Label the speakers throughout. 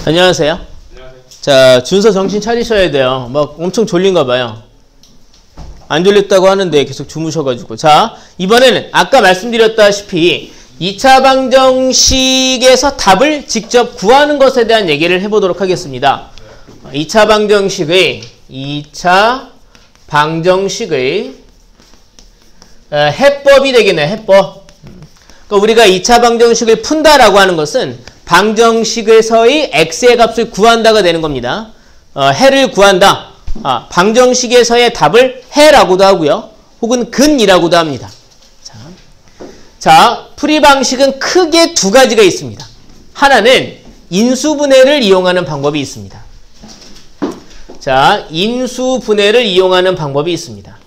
Speaker 1: 안녕하세요.
Speaker 2: 안녕하세요.
Speaker 1: 자, 준서 정신 차리셔야 돼요. 막 엄청 졸린가 봐요. 안 졸렸다고 하는데 계속 주무셔가지고. 자, 이번에는 아까 말씀드렸다시피 2차 방정식에서 답을 직접 구하는 것에 대한 얘기를 해보도록 하겠습니다. 2차 방정식의 해법이 되겠네요. 해법. 그러니까 우리가 2차 방정식을 푼다라고 하는 것은 방정식에서의 x의 값을 구한다가 되는 겁니다. 해를 구한다. 방정식에서의 답을 해라고도 하고요. 혹은 근이라고도 합니다. 자, 풀이 방식은 크게 두 가지가 있습니다. 하나는 인수분해를 이용하는 방법이 있습니다. 자, 인수분해를 이용하는 방법이 있습니다.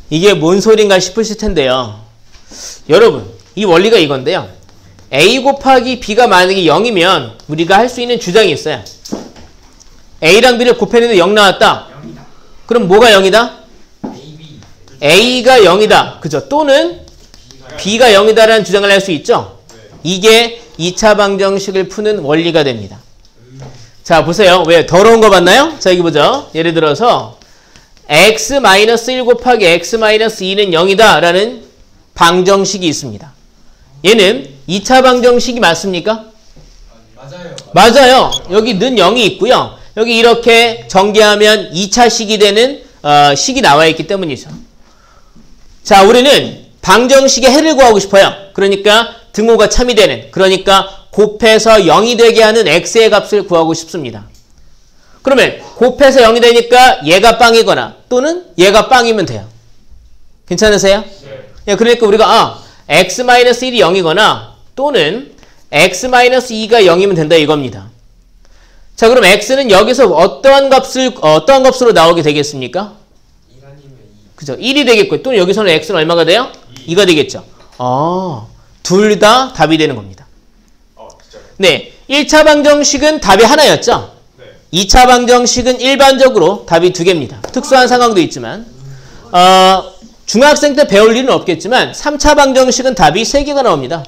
Speaker 1: 이게 뭔 소린가 싶으실 텐데요. 여러분, 이 원리가 이건데요. a 곱하기 b가 만약에 0이면 우리가 할 수 있는 주장이 있어요. a랑 b를 곱했는데 0 나왔다.
Speaker 2: 0이다.
Speaker 1: 그럼 뭐가 0이다? a가 0이다. 그죠? 또는 b가 0이다라는 주장을 할 수 있죠? 이게 2차 방정식을 푸는 원리가 됩니다. 자, 보세요. 왜? 더러운 거 봤나요? 자, 여기 보죠. 예를 들어서 x-1 곱하기 x-2는 0이다 라는 방정식이 있습니다. 얘는 2차 방정식이 맞습니까? 맞아요. 여기 는 0이 있고요. 여기 이렇게 전개하면 2차식이 되는 식이 나와 있기 때문이죠. 자, 우리는 방정식의 해를 구하고 싶어요. 그러니까 등호가 참이 되는, 그러니까 곱해서 0이 되게 하는 x의 값을 구하고 싶습니다. 그러면 곱해서 0이 되니까 얘가 빵이거나 또는 얘가 빵이면 돼요. 괜찮으세요? 네. 그러니까 우리가 x-1이 0이거나 또는 x-2가 0이면 된다 이겁니다. 자, 그럼 x는 여기서 어떠한 값으로 나오게 되겠습니까?
Speaker 2: 1 아니면 2.
Speaker 1: 그죠? 1이 되겠고요. 또는 여기서는 x는 얼마가 돼요? 2가 되겠죠. 둘 다 답이 되는 겁니다.
Speaker 2: 진짜요?
Speaker 1: 네. 1차 방정식은 답이 하나였죠?
Speaker 2: 네.
Speaker 1: 2차 방정식은 일반적으로 답이 두 개입니다. 특수한 상황도 있지만 중학생 때 배울 일은 없겠지만 3차 방정식은 답이 3개가 나옵니다.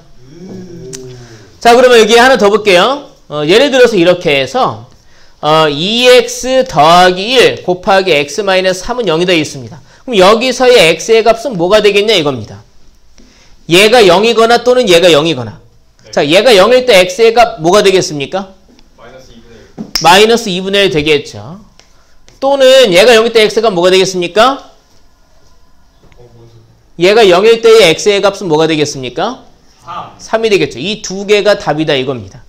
Speaker 1: 자, 그러면 여기 하나 더 볼게요. 예를 들어서 이렇게 해서 2x 더하기 1 곱하기 x-3은 0이 되어 있습니다. 그럼 여기서의 x의 값은 뭐가 되겠냐 이겁니다. 얘가 0이거나 또는 얘가 0이거나. 네. 자, 얘가 0일 때 x의 값 뭐가 되겠습니까? 마이너스 2분의 1 되겠죠. 또는 얘가 0일 때 x가 뭐가 되겠습니까? 얘가 0일 때의 x의 값은 뭐가 되겠습니까? 3이 되겠죠. 이 두 개가 답이다 이겁니다.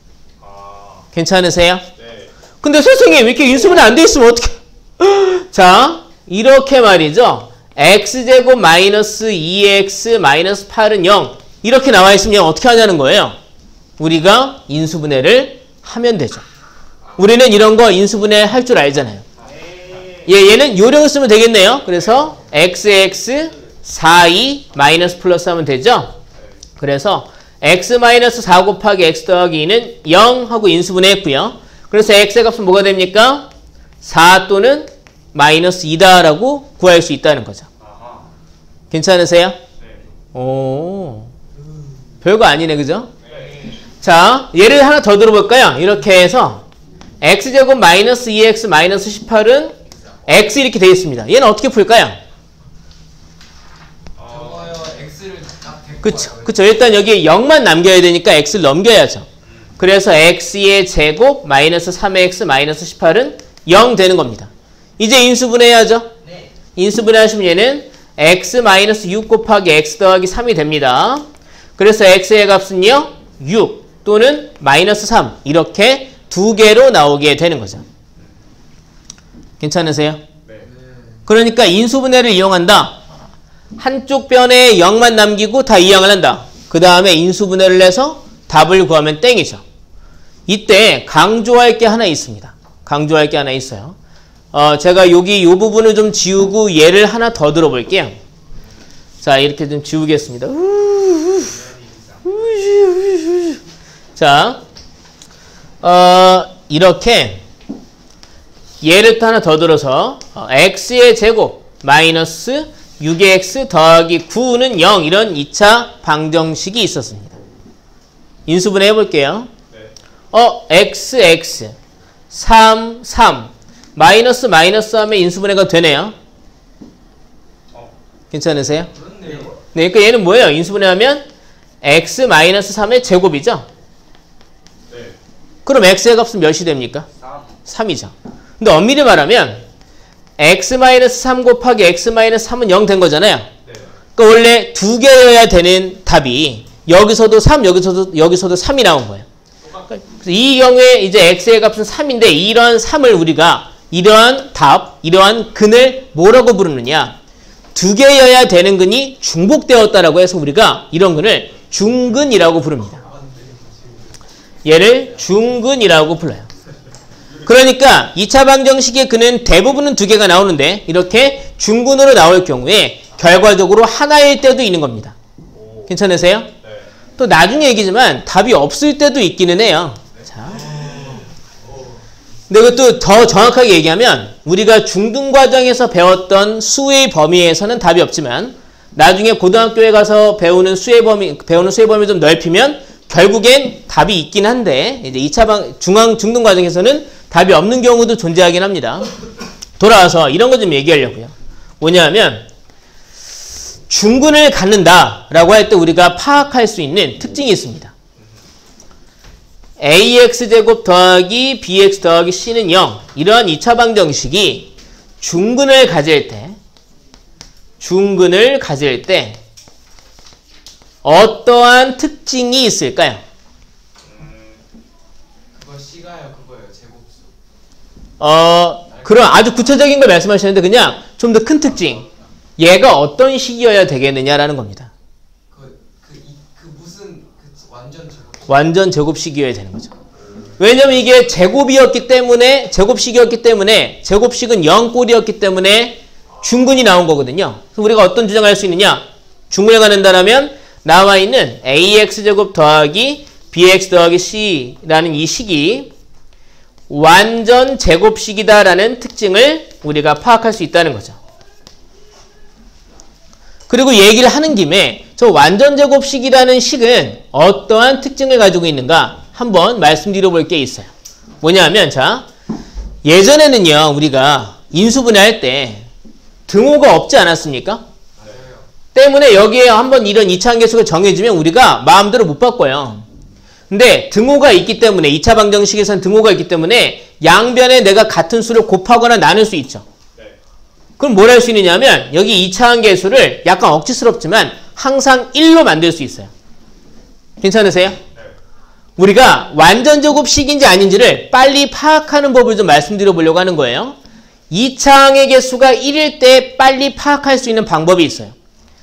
Speaker 1: 괜찮으세요? 네. 근데 선생님 이렇게 인수분해 안 돼 있으면 어떡해? 자, 이렇게 말이죠. x제곱 마이너스 2x 마이너스 8은 0 이렇게 나와 있으면 어떻게 하냐는 거예요. 우리가 인수분해를 하면 되죠. 우리는 이런 거 인수분해 할 줄 알잖아요. 얘는 요령을 쓰면 되겠네요. 그래서 xx 4, 마이너스 플러스 하면 되죠? 그래서 x-4 곱하기 x 더하기 2는 0 하고 인수분해 했고요. 그래서 x의 값은 뭐가 됩니까? 4 또는 마이너스 2다라고 구할 수 있다는 거죠. 괜찮으세요? 네. 오, 별거 아니네, 그죠? 네. 자, 예를 하나 더 들어볼까요? 이렇게 해서 x제곱 마이너스 2x 마이너스 18은 x 이렇게 되어 있습니다. 얘는 어떻게 풀까요? 그쵸. 일단 여기 0만 남겨야 되니까 x를 넘겨야죠. 그래서 x의 제곱 마이너스 3x 마이너스 18은 0 되는 겁니다. 이제 인수분해해야죠. 네. 인수분해 하시면 얘는 x 마이너스 6 곱하기 x 더하기 3이 됩니다. 그래서 x의 값은요 6 또는 마이너스 3 이렇게 두 개로 나오게 되는 거죠. 괜찮으세요? 네. 그러니까 인수분해를 이용한다. 한쪽 변에 0만 남기고 다 이항을 한다. 그 다음에 인수분해를 해서 답을 구하면 땡이죠. 이때 강조할 게 하나 있습니다. 강조할 게 하나 있어요. 제가 여기 이 부분을 좀 지우고 얘를 하나 더 들어볼게요. 자, 이렇게 좀 지우겠습니다. 자, 이렇게 얘를 하나 더 들어서 x의 제곱 마이너스 6x 더하기 9는 0 이런 2차 방정식이 있었습니다. 인수분해 해볼게요.
Speaker 2: 네.
Speaker 1: x 3 마이너스 하면 인수분해가 되네요. 괜찮으세요?
Speaker 2: 그렇네요.
Speaker 1: 네, 그러니까 얘는 뭐예요? 인수분해하면 x 3의 제곱이죠?
Speaker 2: 네.
Speaker 1: 그럼 x의 값은 몇이 됩니까? 3이죠. 근데 엄밀히 말하면 x 3 곱하기 x 3은 0 된 거잖아요.
Speaker 2: 네.
Speaker 1: 그러니까 원래 두 개여야 되는 답이 여기서도 3, 여기서도 3이 나온 거예요. 그래서 이 경우에 이제 x의 값은 3인데 이러한 3을 우리가 이러한 답, 이러한 근을 뭐라고 부르느냐? 두 개여야 되는 근이 중복되었다라고 해서 우리가 이런 근을 중근이라고 부릅니다. 얘를 중근이라고 불러요. 그러니까 2차 방정식의 근은 대부분은 두 개가 나오는데 이렇게 중근으로 나올 경우에 결과적으로 하나일 때도 있는 겁니다. 괜찮으세요?
Speaker 2: 네.
Speaker 1: 또 나중에 얘기지만 답이 없을 때도 있기는 해요. 자. 근데 이것도 더 정확하게 얘기하면 우리가 중등 과정에서 배웠던 수의 범위에서는 답이 없지만 나중에 고등학교에 가서 배우는 수의 범위 좀 넓히면 결국엔 답이 있긴 한데 이제 2차 중등 과정에서는 답이 없는 경우도 존재하긴 합니다. 돌아와서 이런 거 좀 얘기하려고요. 뭐냐면 중근을 갖는다라고 할 때 우리가 파악할 수 있는 특징이 있습니다. ax제곱 더하기 bx 더하기 c는 0 이러한 2차 방정식이 중근을 가질 때 어떠한 특징이 있을까요?
Speaker 2: 그거 C가요, 그거예요. 제곱수.
Speaker 1: 그런 아주 구체적인 걸 말씀하시는데 그냥 좀 더 큰 특징. 얘가 어떤 식이어야 되겠느냐라는 겁니다. 완전 제곱식이어야 되는 거죠. 왜냐면 이게 제곱식이었기 때문에 제곱식은 0꼴이었기 때문에 중근이 나온 거거든요. 그래서 우리가 어떤 주장을 할 수 있느냐? 중근을 갖는다라면 나와 있는 ax제곱 더하기 bx 더하기 c라는 이 식이 완전 제곱식이다라는 특징을 우리가 파악할 수 있다는 거죠. 그리고 얘기를 하는 김에 저 완전 제곱식이라는 식은 어떠한 특징을 가지고 있는가 한번 말씀드려 볼 게 있어요. 뭐냐면 자 예전에는요 우리가 인수분해할 때 등호가 없지 않았습니까? 때문에 여기에 한번 이런 이차함계수가 정해지면 우리가 마음대로 못 바꿔요. 근데 등호가 있기 때문에 2차 방정식에서는 등호가 있기 때문에 양변에 내가 같은 수를 곱하거나 나눌 수 있죠. 그럼 뭘 할 수 있느냐면 여기 2차함계수를 약간 억지스럽지만 항상 1로 만들 수 있어요. 괜찮으세요? 우리가 완전 제곱식인지 아닌지를 빨리 파악하는 법을 좀 말씀드려 보려고 하는 거예요. 2차항의 개수가 1일 때 빨리 파악할 수 있는 방법이 있어요.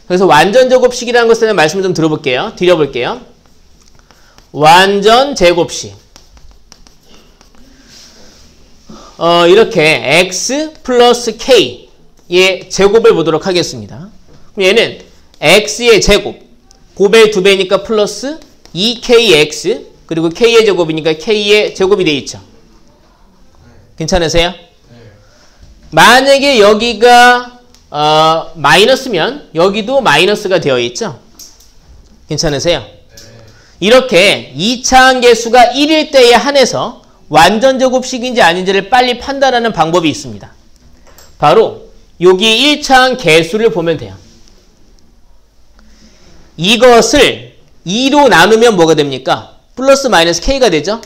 Speaker 1: 그래서 완전 제곱식이라는 것에 대한 말씀을 좀 드려볼게요. 완전 제곱식. 이렇게 x 플러스 k의 제곱을 보도록 하겠습니다. 그럼 얘는 x의 제곱, 곱의 2배니까 플러스 2kx, 그리고 k의 제곱이니까 k의 제곱이 되어 있죠. 괜찮으세요? 만약에 여기가 마이너스면 여기도 마이너스가 되어 있죠. 괜찮으세요? 이렇게 2차함계수가 1일 때에 한해서 완전 제곱식인지 아닌지를 빨리 판단하는 방법이 있습니다. 바로 여기 1차함계수를 보면 돼요. 이것을 2로 나누면 뭐가 됩니까? 플러스 마이너스 k가 되죠?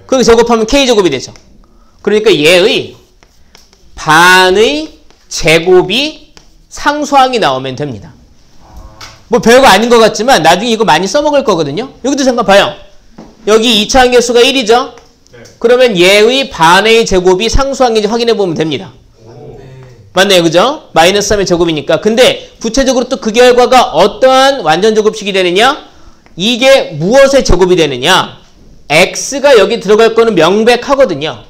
Speaker 1: 그리고 제곱하면 k제곱이 되죠. 그러니까 얘의 반의 제곱이 상수항이 나오면 됩니다. 뭐 별거 아닌 것 같지만 나중에 이거 많이 써먹을 거거든요. 여기도 생각 봐요. 여기 2차함계수가 1이죠? 그러면 얘의 반의 제곱이 상수항인지 확인해 보면 됩니다. 맞네요. 그죠? 마이너스 3의 제곱이니까. 근데 구체적으로 또 그 결과가 어떠한 완전 제곱식이 되느냐? 이게 무엇의 제곱이 되느냐? x가 여기 들어갈 거는 명백하거든요.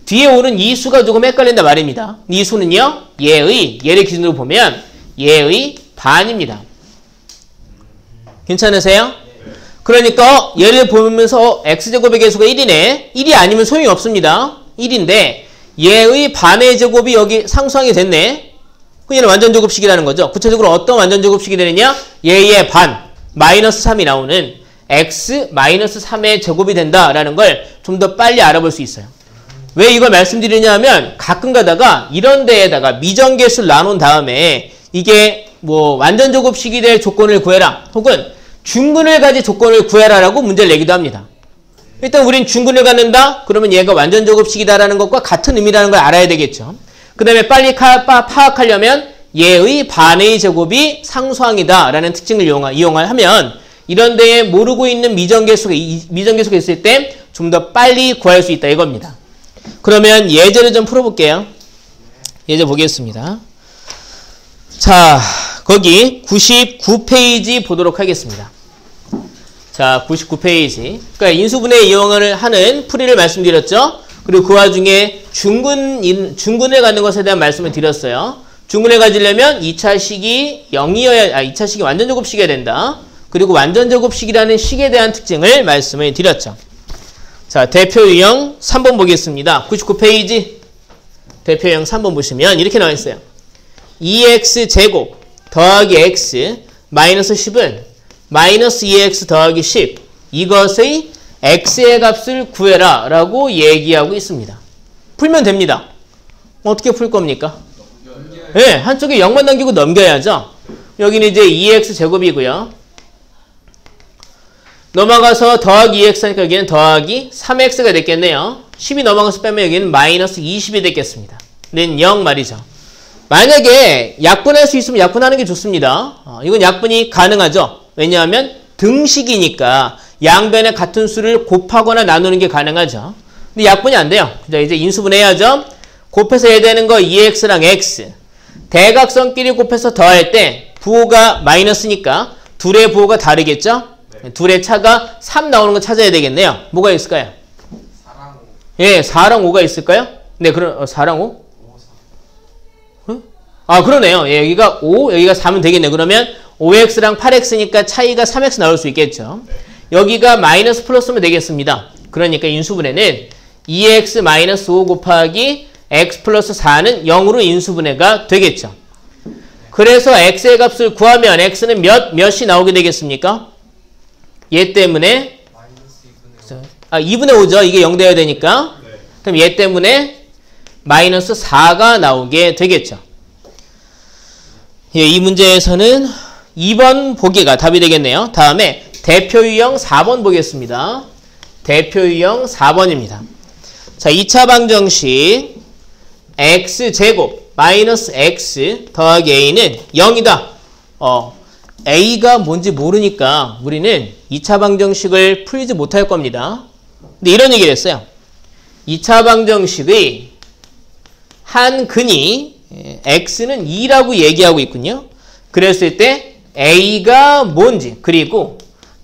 Speaker 1: 뒤에 오는 이 수가 조금 헷갈린다 말입니다. 이 수는요. 얘를 기준으로 보면 얘의 반입니다. 괜찮으세요? 그러니까 얘를 보면서 x제곱의 개수가 1이네. 1이 아니면 소용이 없습니다. 1인데 얘의 반의 제곱이 여기 상수항이 됐네. 그럼 얘는 완전 제곱식이라는 거죠. 구체적으로 어떤 완전 제곱식이 되느냐? 얘의 반, 마이너스 3이 나오는 x-3의 제곱이 된다라는 걸 좀 더 빨리 알아볼 수 있어요. 왜 이걸 말씀드리냐면 가끔 가다가 이런 데에다가 미정계수를 나눈 다음에 이게 뭐 완전 제곱식이 될 조건을 구해라 혹은 중근을 가질 조건을 구해라라고 문제를 내기도 합니다. 일단 우린 중근을 갖는다? 그러면 얘가 완전 제곱식이다라는 것과 같은 의미라는 걸 알아야 되겠죠. 그 다음에 빨리 파악하려면 얘의 반의 제곱이 상수항이다라는 특징을 이용하면 이런 데에 모르고 있는 미정계수가 있을 때 좀 더 빨리 구할 수 있다 이겁니다. 그러면 예제를 좀 풀어볼게요. 예제 보겠습니다. 자, 거기 99페이지 보도록 하겠습니다. 자, 99페이지. 그러니까 인수분해 이용을 하는 풀이를 말씀드렸죠. 그리고 그 와중에 중근을 갖는 것에 대한 말씀을 드렸어요. 중근을 가지려면 2차식이 2차식이 완전 제곱식이어야 된다. 그리고 완전 제곱식이라는 식에 대한 특징을 말씀을 드렸죠. 자, 대표 유형 3번 보겠습니다. 99페이지. 대표 유형 3번 보시면 이렇게 나와 있어요. 2x 제곱 더하기 x 마이너스 10은 마이너스 2x 더하기 10 이것의 x의 값을 구해라 라고 얘기하고 있습니다. 풀면 됩니다. 어떻게 풀 겁니까? 네, 한쪽에 0만 남기고 넘겨야죠. 여기는 이제 2x 제곱이고요. 넘어가서 더하기 2x 하니까 여기는 더하기 3x가 됐겠네요. 10이 넘어가서 빼면 여기는 마이너스 20이 됐겠습니다. 는 0 말이죠. 만약에 약분할 수 있으면 약분하는 게 좋습니다. 이건 약분이 가능하죠. 왜냐하면 등식이니까 양변의 같은 수를 곱하거나 나누는 게 가능하죠. 근데 약분이 안 돼요. 이제 인수분해야죠. 곱해서 해야 되는 거 2x랑 x. 대각선끼리 곱해서 더할 때 부호가 마이너스니까 둘의 부호가 다르겠죠? 네. 둘의 차가 3 나오는 거 찾아야 되겠네요. 뭐가 있을까요?
Speaker 2: 4랑 5.
Speaker 1: 예, 4랑 5가 있을까요? 네, 그럼 4랑 5? 5, 4. 응? 아, 그러네요. 예, 여기가 5, 여기가 4면 되겠네요. 그러면 5x랑 8x니까 차이가 3x 나올 수 있겠죠. 네. 여기가 마이너스 플러스면 되겠습니다. 그러니까 인수분해는 2x 마이너스 5 곱하기 x 플러스 4는 0으로 인수분해가 되겠죠. 그래서 x의 값을 구하면 x는 몇이 나오게 되겠습니까? 얘 때문에
Speaker 2: 마이너스
Speaker 1: 2분의 5죠. 이게 0 돼야 되니까.
Speaker 2: 네.
Speaker 1: 그럼 얘 때문에 마이너스 4가 나오게 되겠죠. 예, 이 문제에서는 2번 보기가 답이 되겠네요. 다음에 대표 유형 4번 보겠습니다. 대표 유형 4번입니다. 자, 2차 방정식 x제곱 마이너스 x 더하기 a는 0이다. a가 뭔지 모르니까 우리는 2차 방정식을 풀지 못할 겁니다. 근데 이런 얘기를 했어요. 2차 방정식의 한 근이 x는 2라고 얘기하고 있군요. 그랬을 때 a가 뭔지 그리고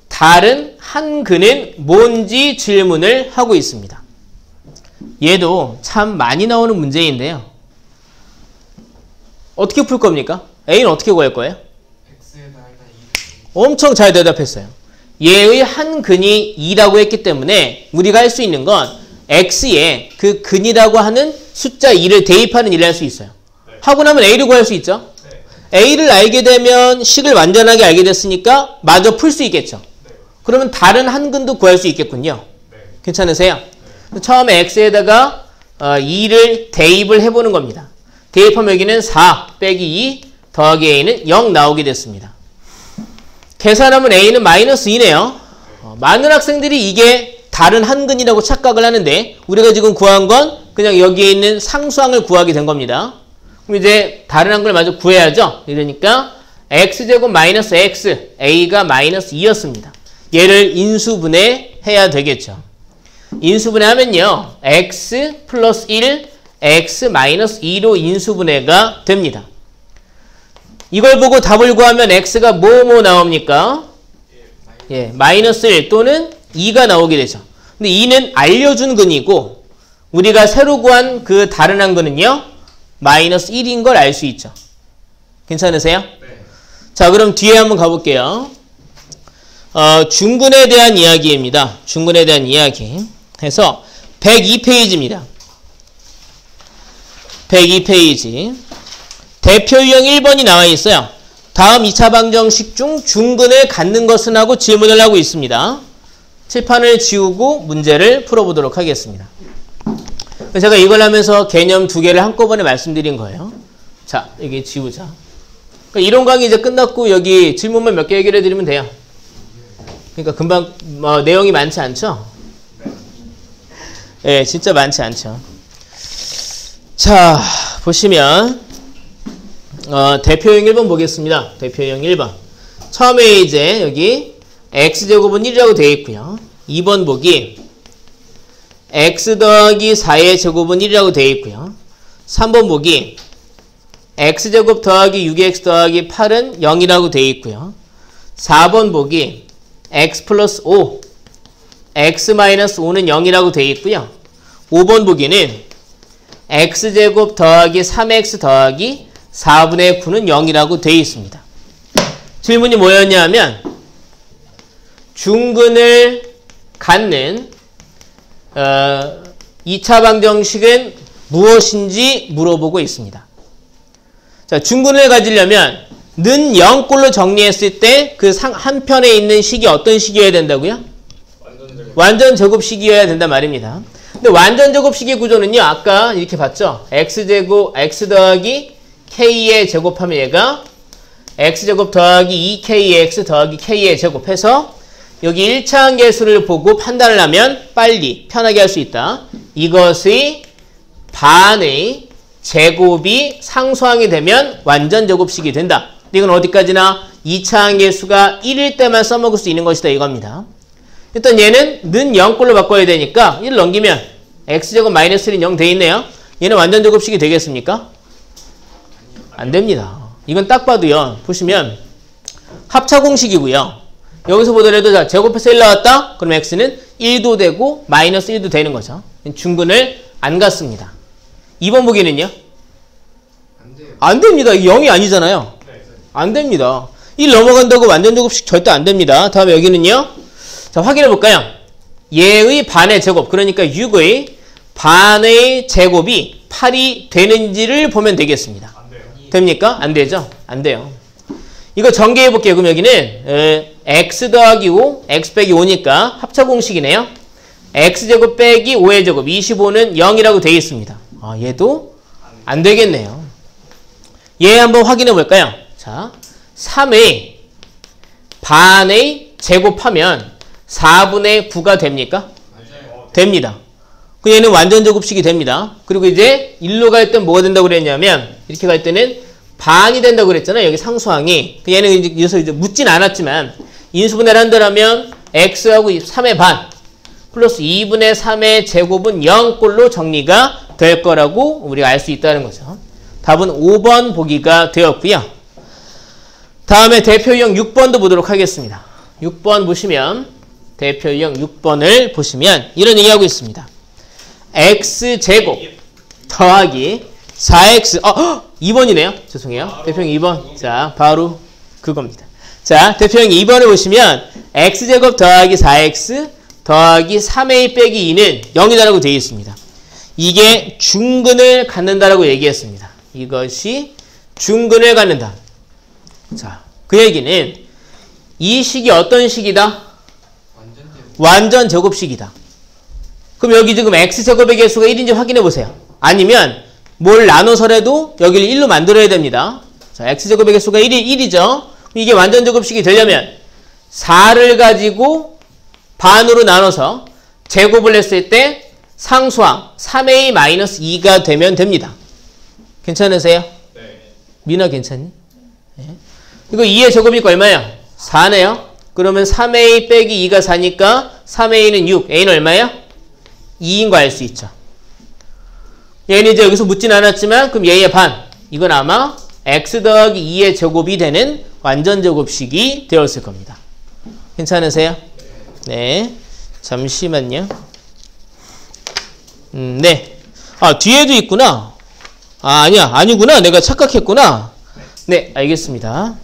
Speaker 1: 다른 한 근은 뭔지 질문을 하고 있습니다. 얘도 참 많이 나오는 문제인데요. 어떻게 풀 겁니까? a는 어떻게 구할 거예요? 엄청 잘 대답했어요. 얘의 한 근이 2라고 했기 때문에 우리가 할 수 있는 건 x에 그 근이라고 하는 숫자 2를 대입하는 일을 할 수 있어요. 네. 하고 나면 a를 구할 수 있죠. 네. a를 알게 되면 식을 완전하게 알게 됐으니까 마저 풀 수 있겠죠. 네. 그러면 다른 한 근도 구할 수 있겠군요. 네. 괜찮으세요? 네. 처음에 x에다가 2를 대입을 해보는 겁니다. 대입하면 여기는 4 빼기 2 더하기 a는 0 나오게 됐습니다. 계산하면 a는 마이너스 2네요. 많은 학생들이 이게 다른 한 근이라고 착각을 하는데 우리가 지금 구한 건 그냥 여기에 있는 상수항을 구하게 된 겁니다. 그럼 이제 다른 한 근을 마저 구해야죠. 이러니까 x제곱 마이너스 x, a가 마이너스 2였습니다. 얘를 인수분해해야 되겠죠. 인수분해하면요. x 플러스 1, x 마이너스 2로 인수분해가 됩니다. 이걸 보고 답을 구하면 x가 뭐 나옵니까? 예, 마이너스 1 또는 2가 나오게 되죠. 근데 2는 알려준 근이고 우리가 새로 구한 그 다른 한 근은요. 마이너스 1인 걸 알 수 있죠. 괜찮으세요? 네. 자, 그럼 뒤에 한번 가볼게요. 중근에 대한 이야기입니다. 중근에 대한 이야기 해서 102페이지입니다. 102페이지. 대표 유형 1번이 나와 있어요. 다음 2차 방정식 중 중근을 갖는 것은 하고 질문을 하고 있습니다. 칠판을 지우고 문제를 풀어보도록 하겠습니다. 제가 이걸 하면서 개념 2개를 한꺼번에 말씀드린 거예요. 자, 여기 지우자. 그러니까 이론 강의 이제 끝났고 여기 질문만 몇 개 해결해 드리면 돼요. 그러니까 금방 내용이 많지 않죠? 예, 진짜 많지 않죠. 자, 보시면 대표형 1번 보겠습니다. 대표형 1번. 처음에 이제 여기 x제곱은 1이라고 되어 있고요. 2번 보기 x 더하기 4의 제곱은 1이라고 되어 있고요. 3번 보기 x제곱 더하기 6x 더하기 8은 0이라고 되어 있고요. 4번 보기 x 플러스 5 x 마이너스 5는 0이라고 되어 있고요. 5번 보기는 x제곱 더하기 3x 더하기 4분의 9는 0이라고 되어 있습니다. 질문이 뭐였냐면 중근을 갖는 2차 방정식은 무엇인지 물어보고 있습니다. 자, 중근을 가지려면 는 0꼴로 정리했을 때 그 한편에 있는 식이 어떤 식이어야 된다고요? 완전 제곱식이어야 된단 말입니다. 근데 완전 제곱식의 구조는요, 아까 이렇게 봤죠? x제곱, x 더하기 k의 제곱하면 얘가 x제곱 더하기 2kx 더하기 k의 제곱해서 여기 1차항 계수를 보고 판단을 하면 빨리 편하게 할 수 있다. 이것의 반의 제곱이 상수항이 되면 완전 제곱식이 된다. 이건 어디까지나 2차항 계수가 1일 때만 써먹을 수 있는 것이다 이겁니다. 일단 얘는 는 0꼴로 바꿔야 되니까 1 넘기면 x제곱 마이너스 1은 0 돼 있네요. 얘는 완전 제곱식이 되겠습니까? 안 됩니다. 이건 딱 봐도요. 보시면 합차공식이고요. 여기서 보더라도 자, 제곱해서 1 나왔다? 그럼 x는 1도 되고 마이너스 1도 되는 거죠. 중근을 안 갖습니다. 2번 보기는요? 안 됩니다. 0이 아니잖아요. 안 됩니다. 1 넘어간다고 완전 제곱식 절대 안 됩니다. 다음에 여기는요? 자, 확인해 볼까요? 얘의 반의 제곱, 그러니까 6의 반의 제곱이 8이 되는지를 보면 되겠습니다. 됩니까? 안 되죠? 안 돼요. 이거 전개해 볼게요. 그럼 여기는 x 더하기 5, x 빼기 5니까 합차공식이네요. x제곱 빼기 5의 제곱, 25는 0이라고 되어 있습니다. 아, 얘도 안 되겠네요. 얘 한번 확인해 볼까요? 자, 3의 반의 제곱하면 4분의 9가 됩니까? 됩니다. 그 얘는 완전 제곱식이 됩니다. 그리고 이제 1로 갈 땐 뭐가 된다고 그랬냐면 이렇게 갈 때는 반이 된다고 그랬잖아요. 여기 상수항이. 얘는 이제 여기서 이제 묻진 않았지만 인수분해를 한다면 x하고 3의 반 플러스 2분의 3의 제곱은 0꼴로 정리가 될 거라고 우리가 알 수 있다는 거죠. 답은 5번 보기가 되었고요. 다음에 대표형 6번도 보도록 하겠습니다. 6번 보시면 대표형 6번을 보시면 이런 얘기하고 있습니다. x제곱 더하기 4x 2번이네요. 죄송해요. 대표형 2번. 자, 바로 그겁니다. 자, 대표형 2번을 보시면 x제곱 더하기 4x 더하기 3a 빼기 2는 0이다라고 되어 있습니다. 이게 중근을 갖는다라고 얘기했습니다. 이것이 중근을 갖는다. 자, 그 얘기는 이 식이 어떤 식이다? 완전 제곱식이다. 그럼 여기 지금 x제곱의 개수가 1인지 확인해 보세요. 아니면 뭘 나눠서라도 여기를 1로 만들어야 됩니다. 자, x제곱의 개수가 1이죠. 이게 완전 제곱식이 되려면 4를 가지고 반으로 나눠서 제곱을 했을 때 상수항 3a-2가 되면 됩니다. 괜찮으세요? 네. 미나 괜찮니? 네. 이거 2의 제곱이니까 얼마예요? 4네요. 그러면 3a 빼기 2가 4니까 3a는 6, a는 얼마예요? 2인 거 알 수 있죠. 얘는 이제 여기서 묻진 않았지만 그럼 얘의 반, 이건 아마 x 더하기 2의 제곱이 되는 완전 제곱식이 되었을 겁니다. 괜찮으세요? 네. 잠시만요. 네. 아, 뒤에도 있구나. 아, 아니야. 아니구나. 내가 착각했구나. 네, 알겠습니다.